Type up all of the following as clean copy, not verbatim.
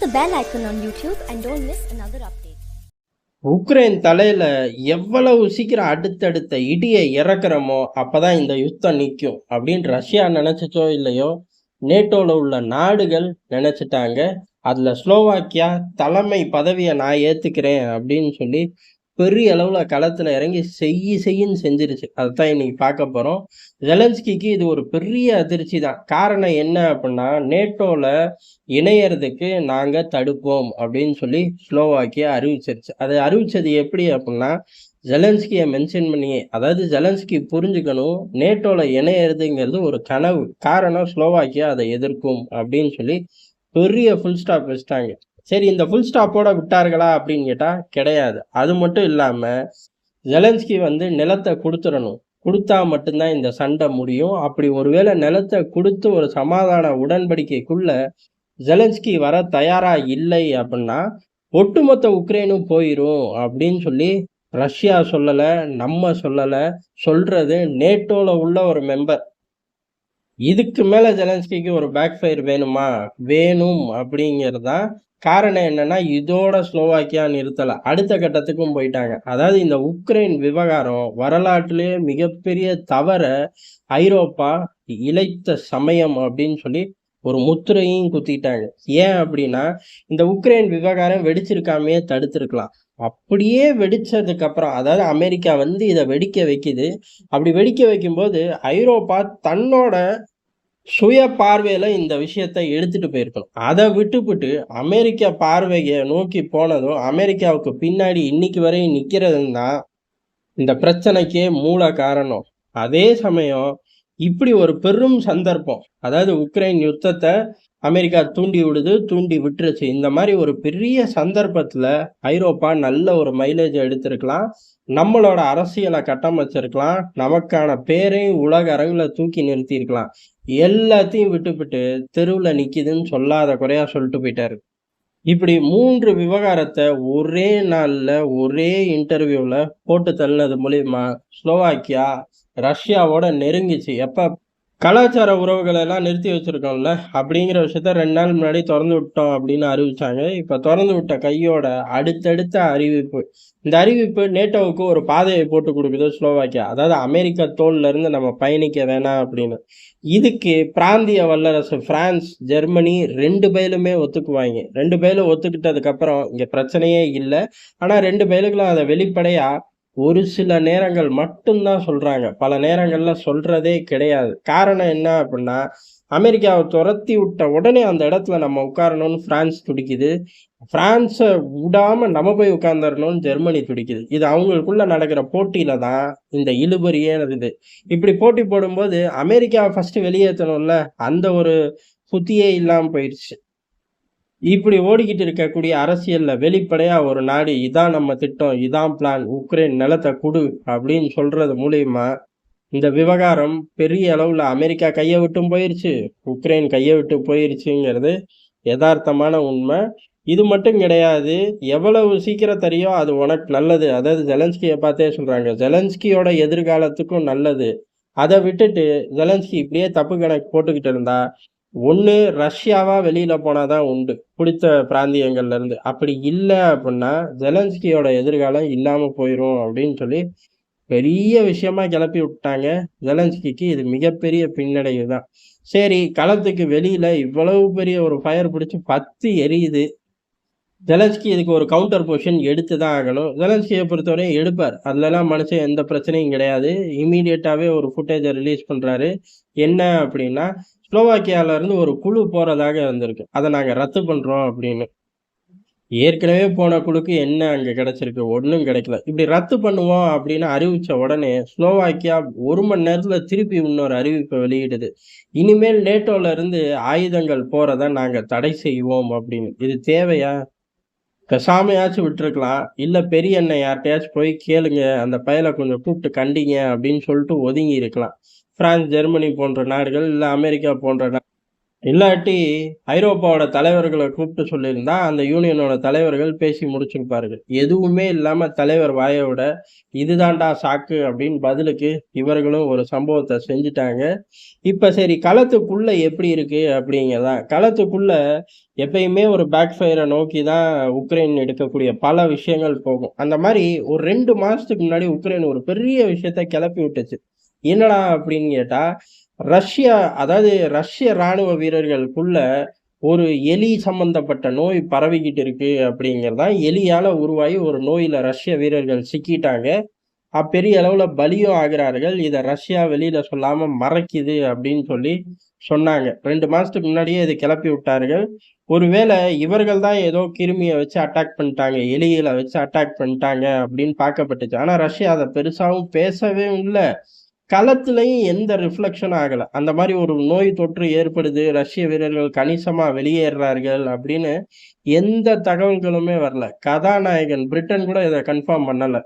the bell icon on YouTube and don't miss another update. Ukraine தலையில எவ்வளவு சீக்கிரம் அடுத்தடுத்த இடியை இறக்குறோமோ அப்பதான் இந்த யுத்தம் நிற்கும் அப்படின்னு ரஷ்யா நினைச்சிச்சோ இல்லையோ, நேட்டோல உள்ள நாடுகள் நினைச்சிட்டாங்க. அதுல ஸ்லோவாக்கியா தலைமை பதவியை நான் ஏத்துக்கிறேன் அப்படின்னு சொல்லி பெரிய அளவுல களத்துல இறங்கி செய்யின்னு செஞ்சிருச்சு. அதைத்தான் இன்னைக்கு பார்க்க போறோம். ஜெலன்ஸ்கிக்கு இது ஒரு பெரிய அதிர்ச்சி தான். காரணம் என்ன அப்படின்னா, நேட்டோல இணையறதுக்கு நாங்க தடுப்போம் அப்படின்னு சொல்லி ஸ்லோவாக்கியா அறிவிச்சிருச்சு. அதை அறிவிச்சது எப்படி அப்படின்னா, ஜெலன்ஸ்கியை மென்ஷன் பண்ணியே. அதாவது ஜெலன்ஸ்கி புரிஞ்சுக்கணும், நேட்டோல இணையறதுங்கிறது ஒரு கனவு. காரணம் ஸ்லோவாக்கியா அதை எதிர்க்கும் அப்படின்னு சொல்லி பெரிய ஃபுல் ஸ்டாப் வச்சுட்டாங்க. சரி, இந்த ஃபுல் ஸ்டாப்போட விட்டார்களா அப்படின்னு கேட்டா கிடையாது. அது மட்டும் இல்லாம ஜெலன்ஸ்கி நிலத்தை கொடுத்துடணும். கொடுத்தா மட்டும்தான் இந்த சண்டை முடியும். அப்படி ஒருவேளை நிலத்தை கொடுத்து ஒரு சமாதான உடன்படிக்கைக்குள்ள ஜெலன்ஸ்கி வர தயாரா இல்லை அப்படின்னா ஒட்டுமொத்த உக்ரைனும் போயிரும் அப்படின்னு சொல்லி ரஷ்யா சொல்லல, நம்ம சொல்லல, சொல்றது நேட்டோல உள்ள ஒரு மெம்பர். இதுக்கு மேல ஜெலன்ஸ்கிக்கு ஒரு பேக் ஃபயர் வேணுமா? வேணும் அப்படிங்கிறதுதான். காரணம் என்னன்னா, இதோட ஸ்லோவாக்கியா நிறுத்தல, அடுத்த கட்டத்துக்கும் போயிட்டாங்க. அதாவது இந்த உக்ரைன் விவகாரம் வரலாற்றிலேயே மிகப்பெரிய தவற ஐரோப்பா இழைத்த சமயம் அப்படின்னு சொல்லி ஒரு முத்திரையும் குத்திட்டாங்க. ஏன் அப்படின்னா, இந்த உக்ரைன் விவகாரம் வெடிச்சிருக்காமையே தடுத்திருக்கலாம். அப்படியே வெடிச்சதுக்கு அப்புறம், அதாவது அமெரிக்கா இதை வெடிக்க வைக்குது. அப்படி வெடிக்க வைக்கும்போது ஐரோப்பா தன்னோட சுய பார்வையில இந்த விஷயத்தை எடுத்துட்டு போயிருக்கணும். அதை விட்டுப்புட்டு அமெரிக்கா பார்வையை நோக்கி போனதும், அமெரிக்காவுக்கு பின்னாடி இன்னைக்கு வரையும் நிக்கிறதுன்னு தான் இந்த பிரச்சனைக்கே மூல காரணம். அதே சமயம் இப்படி ஒரு பெரும் சந்தர்ப்பம், அதாவது உக்ரைன் யுத்தத்தை அமெரிக்கா தூண்டி விட்டுருச்சு. இந்த மாதிரி ஒரு பெரிய சந்தர்ப்பத்துல ஐரோப்பா நல்ல ஒரு மைலேஜ் எடுத்திருக்கலாம், நம்மளோட அரசியலை கட்டமைச்சிருக்கலாம், நமக்கான பேரையும் உலக அரங்குல தூக்கி நிறுத்தியிருக்கலாம். எல்லாத்தையும் விட்டுவிட்டு தெருவில் நிக்குதுன்னு சொல்லாத குறையா சொல்லிட்டு போயிட்டாரு. இப்படி 3 விவகாரத்தை ஒரே நாள்ல ஒரே இன்டர்வியூல போட்டு தள்ளினது மூலியமா ஸ்லோவாக்கியா ரஷ்யாவோட நெருங்கிச்சு. எப்ப கலாச்சார உறவுகளை எல்லாம் நிறுத்தி வச்சிருக்கோம்ல அப்படிங்கிற விஷயத்த 2 நாள் முன்னாடி திறந்து விட்டோம் அப்படின்னு அறிவிச்சாங்க. இப்ப திறந்து விட்ட கையோட அடுத்தடுத்த அறிவிப்பு. இந்த அறிவிப்பு நேட்டோவுக்கு ஒரு பாதையை போட்டு கொடுக்குது ஸ்லோவாக்கியா. அதாவது அமெரிக்கா தோல்ல இருந்து நம்ம பயணிக்க வேணாம் அப்படின்னு. இதுக்கு பிராந்திய வல்லரசு பிரான்ஸ், ஜெர்மனி 2 பேருமே ஒத்துக்குவாங்க. 2 பேரும் ஒத்துக்கிட்டதுக்கு அப்புறம் இங்க பிரச்சனையே இல்லை. ஆனா 2 பேருக்குலாம் அதை வெளிப்படையா ஒரு சில நேரங்கள் மட்டும்தான் சொல்றாங்க, பல நேரங்கள்ல சொல்றதே கிடையாது. காரணம் என்ன அப்படின்னா, அமெரிக்காவை துரத்தி விட்ட உடனே அந்த இடத்துல நம்ம உட்காரணும்னு பிரான்ஸ் துடிக்குது. பிரான்ஸை விடாம நம்ம போய் உட்கார்ந்துடணும்னு ஜெர்மனி துடிக்குது. இது அவங்களுக்குள்ள நடக்கிற போட்டியில தான் இந்த இழுபறியே இருக்குது. இப்படி போட்டி போடும்போது அமெரிக்காவை ஃபர்ஸ்ட் வெளியேற்றணும்ல, அந்த ஒரு புத்தியே இல்லாம போயிடுச்சு. இப்படி ஓடிக்கிட்டு இருக்கக்கூடிய அரசியல்ல வெளிப்படையா ஒரு நாடு இதான் நம்ம திட்டம், இதான் பிளான், உக்ரைன் நிலத்தை குடு அப்படின்னு சொல்றது மூலியமா இந்த விவகாரம் பெரிய அளவுல அமெரிக்கா கையை விட்டும் போயிருச்சு, உக்ரைன் கையை விட்டு போயிருச்சுங்கிறது யதார்த்தமான உண்மை. இது மட்டும் கிடையாது, எவ்வளவு சீக்கிரம் தெரியும் அது உனக்கு நல்லது. அதாவது ஜெலன்ஸ்கியை பார்த்தே சொல்றாங்க, ஜெலன்ஸ்கியோட எதிர்காலத்துக்கும் நல்லது. அதை விட்டுட்டு ஜெலன்ஸ்கி இப்படியே தப்பு கணக்கு போட்டுக்கிட்டு இருந்தா ஒன்று ரஷ்யாவா வெளியில போனாதான் உண்டு பிடித்த பிராந்தியங்கள்ல இருந்து. அப்படி இல்லை அப்படின்னா ஜெலன்ஸ்கியோட எதிர்காலம் இல்லாம போயிடும் அப்படின்னு சொல்லி பெரிய விஷயமா கிளப்பி விட்டாங்க. ஜெலன்ஸ்கிக்கு இது மிகப்பெரிய பின்னடைவு தான். சரி, களத்துக்கு வெளியில இவ்வளவு பெரிய ஒரு ஃபயர் பிடிச்சி 10 எரியுது. ஜெலன்ஸ்கி இதுக்கு ஒரு கவுண்டர் பொசிஷன் எடுத்து தான் ஆகணும். ஜெலன்ஸ்கியை பொறுத்தவரையும் எடுப்பார், அதுலலாம் மனுஷன் எந்த பிரச்சனையும் கிடையாது. இமீடியட்டாவே ஒரு ஃபுட்டேஜை ரிலீஸ் பண்றாரு. என்ன அப்படின்னா, ஸ்லோவாக்கியால இருந்து ஒரு குழு போறதாக இருந்திருக்கு, அதை நாங்க ரத்து பண்றோம் அப்படின்னு. ஏற்கனவே போன குழுக்கு என்ன அங்க கிடைச்சிருக்கு? ஒன்றும் கிடைக்கல. இப்படி ரத்து பண்ணுவோம் அப்படின்னு அறிவிச்ச உடனே ஸ்லோவாக்கியா 1 மணி நேரத்துல திருப்பி இன்னொரு அறிவிப்பை வெளியிடுது. இனிமேல் நேட்டோல இருந்து ஆயுதங்கள் போறதை நாங்க தடை செய்வோம் அப்படின்னு. இது தேவையா? பேசாமையாச்சும் விட்டுருக்கலாம். இல்ல பெரிய அண்ணன் யார்கிட்டயாச்சும் போய் கேளுங்க, அந்த பயலை கொஞ்சம் கூப்பிட்டு கண்டிங்க அப்படின்னு சொல்லிட்டு ஒதுங்கி இருக்கலாம். பிரான்ஸ், ஜெர்மனி போன்ற நாடுகள், இல்ல அமெரிக்கா போன்ற இல்லாட்டி ஐரோப்பாவோட தலைவர்கள கூப்பிட்டு சொல்லியிருந்தா, அந்த யூனியனோட தலைவர்கள் பேசி முடிச்சிருப்பார்கள். எதுவுமே இல்லாம தலைவர் வாய விட, "இதுதான்டா சாக்கு" அப்படின்னு பதிலுக்கு இவர்களும் ஒரு சம்பவத்த செஞ்சுட்டாங்க. இப்ப சரி களத்துக்குள்ள எப்படி இருக்கு அப்படிங்கிறதான். களத்துக்குள்ள எப்பயுமே ஒரு பேக் ஃபயர நோக்கி தான் உக்ரைன் எடுக்கக்கூடிய பல விஷயங்கள் போகும். அந்த மாரி ஒரு 2 மாசத்துக்கு முன்னாடி உக்ரைன் ஒரு பெரிய விஷயத்த கெளப்பி விட்டுச்சு. என்னடா அப்படின்னு கேட்டா, ரஷ்யா அதாவது ரஷ்ய ராணுவ வீரர்களுக்குள்ள ஒரு எலி சம்பந்தப்பட்ட நோய் பரவிக்கிட்டு இருக்கு அப்படிங்கிறதான். எலியால உருவாகி ஒரு நோயில ரஷ்ய வீரர்கள் சிக்கிட்டாங்க. பெரிய அளவுல பலியும் ஆகுறார்கள். இத ரஷ்யா வெளியில சொல்லாம மறைக்குது அப்படின்னு சொல்லி சொன்னாங்க. 2 மாசத்துக்கு முன்னாடியே இத கிளப்பி விட்டார்கள். ஒருவேளை இவர்கள் தான் ஏதோ கிருமிய வச்சு அட்டாக் பண்ணிட்டாங்க. எலிகள வச்சு அட்டாக் பண்ணிட்டாங்க அப்படின்னு பார்க்கப்பட்டுச்சு. ஆனா ரஷ்யா அத பெருசாவும் பேசவே இல்ல. களத்திலயும் எந்த ரிஃப்ளெக்ஷனும் ஆகல. அந்த மாரி ஒரு நோய் தொற்று ஏற்படுது, ரஷ்ய வீரர்கள் கணிசமா வெளியேறுறார்கள் அப்படின்னு எந்த தகவல்களுமே வரல. கதாநாயகன் பிரிட்டன் கூட இத கன்ஃபார்ம் பண்ணல.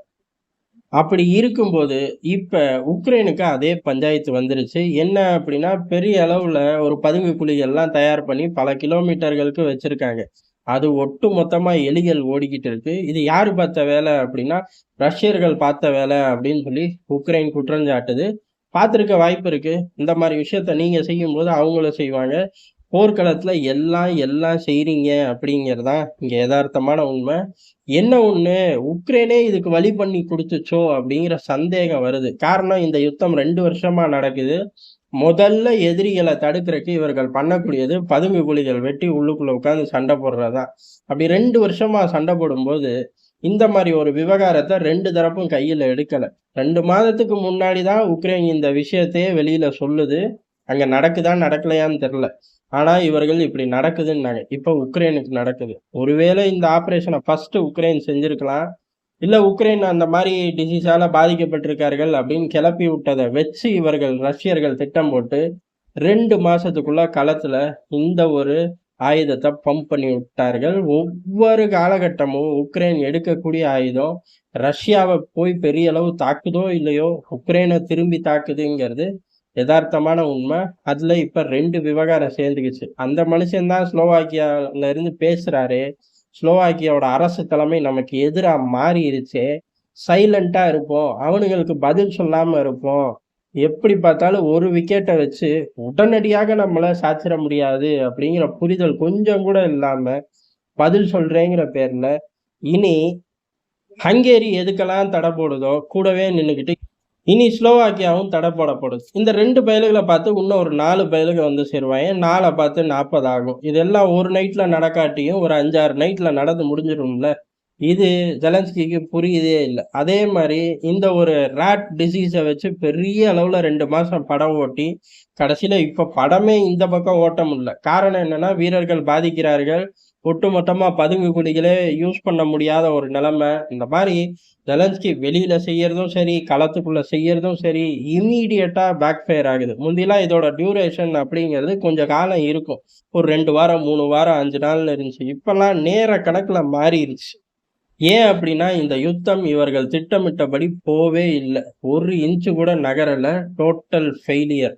அப்படி இருக்கும்போது, இப்ப உக்ரைனுக்கு அதே பஞ்சாயத்து வந்துருச்சு. என்ன அப்படின்னா, பெரிய அளவுல ஒரு பதுங்கு குழிகள்லாம் தயார் பண்ணி பல கிலோமீட்டர்களுக்கு வச்சிருக்காங்க. அது ஒட்டு மொத்தமா எலிகள் ஓடிக்கிட்டு இருக்கு. இது யாரு பார்த்த வேலை அப்படின்னா, ரஷ்யர்கள் பார்த்த வேலை அப்படின்னு சொல்லி உக்ரைன் குற்றஞ்சாட்டுது. பார்த்திருக்க வாய்ப்பு இருக்கு. இந்த மாரி விஷயத்த நீங்க செய்யும்போது அவங்களும் செய்வாங்க. போர்க்களத்துல எல்லாம் எல்லாம் செய்றீங்க அப்படிங்கிறது தான் இங்க எதார்த்தமான உண்மை. என்ன ஒண்ணு, உக்ரைனே இதுக்கு வழி பண்ணி குடுத்துச்சோ அப்படிங்கிற சந்தேகம் வருது. காரணம் இந்த யுத்தம் 2 வருஷமா நடக்குது. முதல்ல எதிரிகள தடுக்கிறக்கு இவர்கள் பண்ணக்கூடியது பதுங்கு குழிகள் வெட்டி உள்ளுக்குள்ள உட்கார்ந்து சண்டை போடுறது தான். அப்படி 2 வருஷமா சண்டை போடும்போது, இந்த மாரி ஒரு விவகாரத்த 2 தரப்பும் கையில எடுக்கல. 2 மாதத்துக்கு முன்னாடி தான் உக்ரைன் இந்த விஷயத்தையே வெளியில சொல்லுது. அங்க நடக்குதா, நடக்கலையான்னு தெரியல. ஆனா இவர்கள் இப்படி நடக்குதுன்னாங்க. இப்ப உக்ரைனுக்கு நடக்குது. ஒருவேளை இந்த ஆப்பரேஷன ஃபர்ஸ்ட் உக்ரைன் செஞ்சிருக்கலாம். இல்ல உக்ரைன் அந்த மாரி டிசீஸால பாதிக்கப்பட்டிருக்கார்கள் அப்படின்னு கிளப்பி விட்டத வச்சு இவர்கள் ரஷ்யர்கள் திட்டம் போட்டு 2 மாசத்துக்குள்ள களத்துல இந்த ஒரு ஆயுதத்த பம்ப் பண்ணி விட்டார்கள். ஒவ்வொரு காலகட்டமும் உக்ரைன் எடுக்கக்கூடிய ஆயுதம் ரஷ்யாவ போய் பெரிய அளவு தாக்குதோ இல்லையோ, உக்ரைன திரும்பி தாக்குதுங்கிறது எதார்த்தமான உண்மை. அதுல இப்ப 2 விவகாரம் சேர்ந்துக்கிச்சு. அந்த மனுஷன் தான் ஸ்லோவாக்கியால இருந்து பேசுறாரு. ஸ்லோவாக்கியாவோட அரசு தலைமை நமக்கு எதிரா மாறிருச்சே. சைலன்ட்டா இருப்போம். அவனுங்களுக்கு பதில் சொல்லாம இருப்போம். எப்படி பார்த்தாலும் ஒரு விக்கெட்ட வச்சு உடனடியாக நம்மள சாய்ச்சிட முடியாது அப்படிங்கிற புரிதல் கொஞ்சம் கூட இல்லாம, பதில் சொல்றேங்கிற பேர்ல, இனி ஹங்கேரி எதுக்கெல்லாம் தடை போடுதோ, கூடவே நின்னுகிட்டு இனி ஸ்லோவாக்கியாவும் தடை போடப்படுது. இந்த 2 பயலுகள பார்த்து இன்னும் ஒரு 4 பயலுக வந்து சேருவாங்க. 4 பார்த்து 40 ஆகும். இதெல்லாம் ஒரு நைட்ல நடக்காட்டியும் ஒரு 5, 6 நைட்ல நடந்து முடிஞ்சிரும்ல. இது ஜெலன்ஸ்கிக்கு புரியுதே இல்ல. அதே மாரி இந்த ஒரு ராட் டிசீஸ வச்சு பெரிய அளவுல 2 மாசம் படம் ஓட்டி, கடைசியில இப்ப படமே இந்த பக்கம் ஓட்ட முடியல. காரணம் என்னன்னா, வீரர்கள் பாதிக்கிறார்கள். ஒட்டுமொத்தமா பதுங்கு குழிகளே யூஸ் பண்ண முடியாத ஒரு நிலைமை. இந்த மாரி ஜெலன்ஸ்கி வெளியில செய்யறதும் சரி, களத்துக்குள்ள செய்யறதும் சரி, இம்மீடியட்டா பேக் ஃபயர் ஆகுது. முந்திலாம் இதோட டியூரேஷன் அப்படிங்கிறது கொஞ்சம் காலம் இருக்கும். ஒரு 2 வாரம், 3 வாரம், 5 நாள்னு இருந்துச்சு. இப்பல்லாம் நேர கணக்குல மாறிருச்சு. ஏன் அப்படின்னா, இந்த யுத்தம் இவர்கள் திட்டமிட்டபடி போவே இல்ல. 1 இன்ச் கூட நகரல. Total failure.